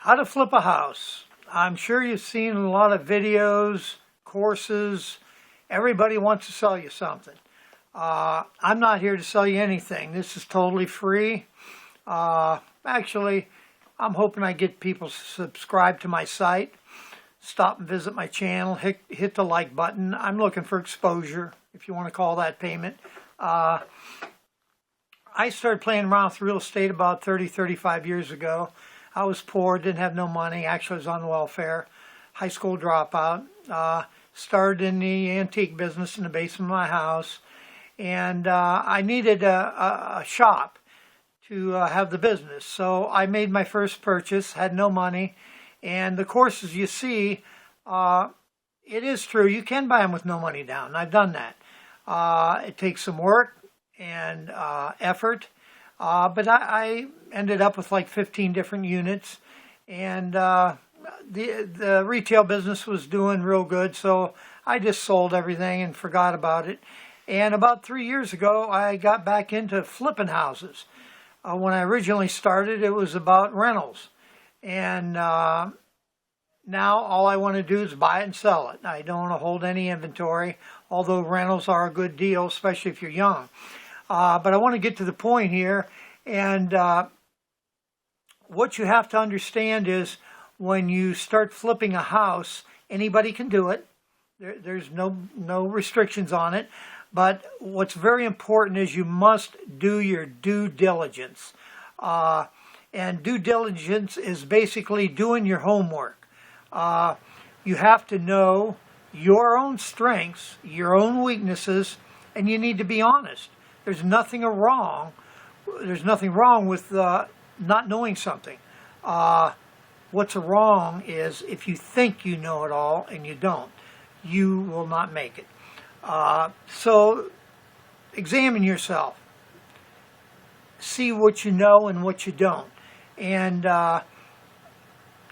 How to flip a house. I'm sure you've seen a lot of videos, courses. Everybody wants to sell you something. I'm not here to sell you anything. This is totally free. Actually, I'm hoping I get people to subscribe to my site, stop and visit my channel, hit the like button. I'm looking for exposure, if you want to call that payment. I started playing around with real estate about 35 years ago. I was poor, didn't have no money, actually was on welfare, high school dropout. Started in the antique business in the basement of my house, and I needed a shop to have the business. So I made my first purchase, had no money, and the courses you see, it is true, you can buy them with no money down. I've done that. It takes some work and effort. But I ended up with like 15 different units, and the retail business was doing real good, so I just sold everything and forgot about it. And about 3 years ago, I got back into flipping houses. When I originally started, it was about rentals, and now all I want to do is buy it and sell it. I don't want to hold any inventory, although rentals are a good deal, especially if you're young. But I want to get to the point here, and what you have to understand is when you start flipping a house, anybody can do it. There's no restrictions on it, but what's very important is you must do your due diligence. And due diligence is basically doing your homework. You have to know your own strengths, your own weaknesses, and you need to be honest. There's nothing wrong with not knowing something. What's wrong is if you think you know it all and you don't. You will not make it. So examine yourself. See what you know and what you don't. And,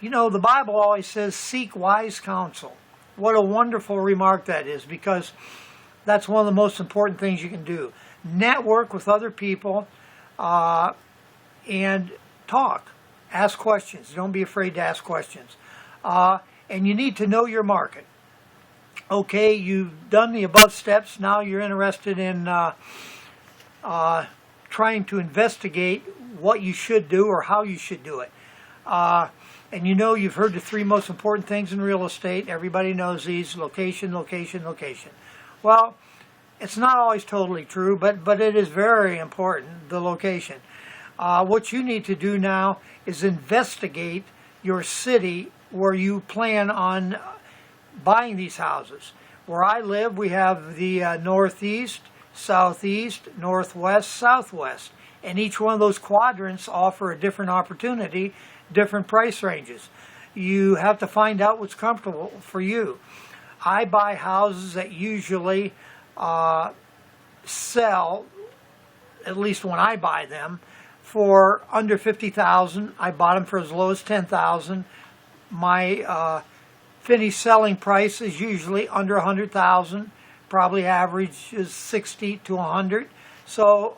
you know, the Bible always says, seek wise counsel. What a wonderful remark that is, because that's one of the most important things you can do. Network with other people and talk. Ask questions. Don't be afraid to ask questions. And you need to know your market. Okay, you've done the above steps. Now you're interested in trying to investigate what you should do or how you should do it. And you know, you've heard the three most important things in real estate. Everybody knows these: location, location, location. Well, it's not always totally true, but it is very important, the location. What you need to do now is investigate your city where you plan on buying these houses. Where I live, we have the northeast, southeast, northwest, southwest. And each one of those quadrants offer a different opportunity, different price ranges. You have to find out what's comfortable for you. I buy houses that usually sell, at least when I buy them, for under $50,000. I bought them for as low as $10,000. My finished selling price is usually under $100,000. Probably average is $60,000 to $100,000. So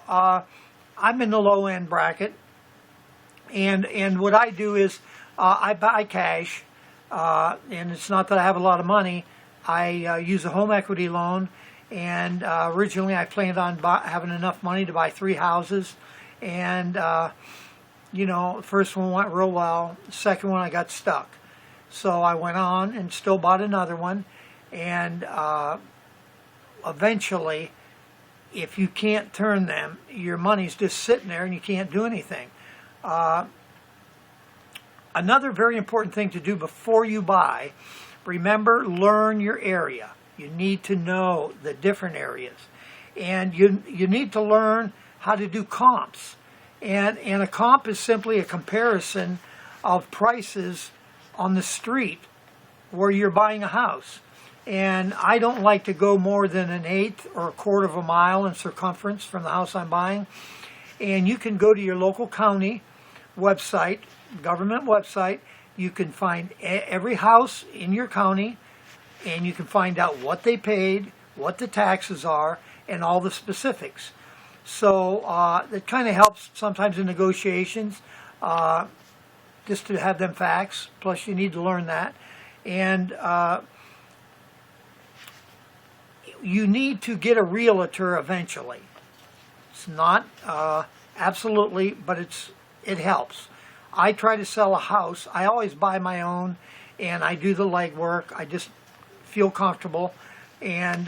I'm in the low end bracket. And what I do is I buy cash, and it's not that I have a lot of money. I use a home equity loan. And originally I planned on having enough money to buy 3 houses. And, you know, the first one went real well. The second one I got stuck. So I went on and still bought another one. And eventually, if you can't turn them, your money's just sitting there and you can't do anything. Another very important thing to do before you buy, remember, learn your area. You need to know the different areas. And you need to learn how to do comps. And a comp is simply a comparison of prices on the street where you're buying a house. And I don't like to go more than an eighth or a quarter of a mile in circumference from the house I'm buying. And you can go to your local county website, government website. You can find every house in your county, and you can find out what they paid, what the taxes are, and all the specifics. So it kind of helps sometimes in negotiations. just to have them facts. Plus, you need to learn that. And you need to get a realtor eventually. It's not absolutely, but it helps. I try to sell a house. I always buy my own, and I do the legwork. I just feel comfortable. And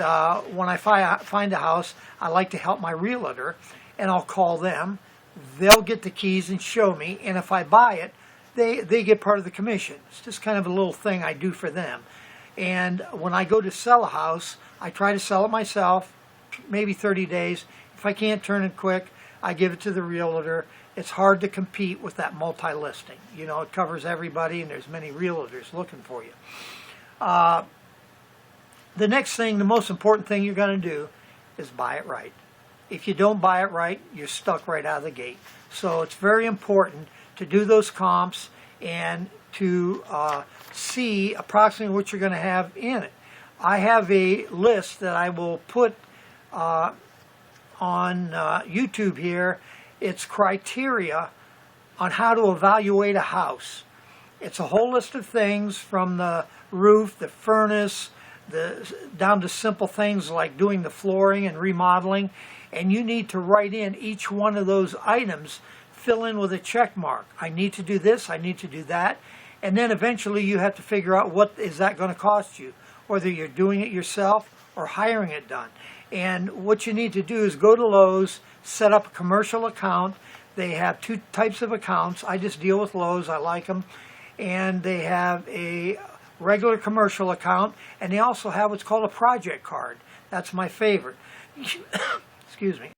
when I find a house, I like to help my realtor, and I'll call them. They'll get the keys and show me, and if I buy it, they get part of the commission. It's just kind of a little thing I do for them. And when I go to sell a house, I try to sell it myself, maybe 30 days. If I can't turn it quick, I give it to the realtor. It's hard to compete with that multi-listing. You know, it covers everybody, and there's many realtors looking for you. The next thing, the most important thing you're going to do is buy it right. If you don't buy it right, you're stuck right out of the gate. So it's very important to do those comps and to see approximately what you're going to have in it. I have a list that I will put on YouTube here. It's criteria on how to evaluate a house. It's a whole list of things from the roof, the furnace, down to simple things like doing the flooring and remodeling. And you need to write in each one of those items, fill in with a check mark. I need to do this, I need to do that. And then eventually you have to figure out what is that going to cost you, whether you're doing it yourself or hiring it done. And what you need to do is go to Lowe's, set up a commercial account. They have two types of accounts. I just deal with Lowe's, I like them. And they have a regular commercial account, and they also have what's called a project card. That's my favorite. Excuse me.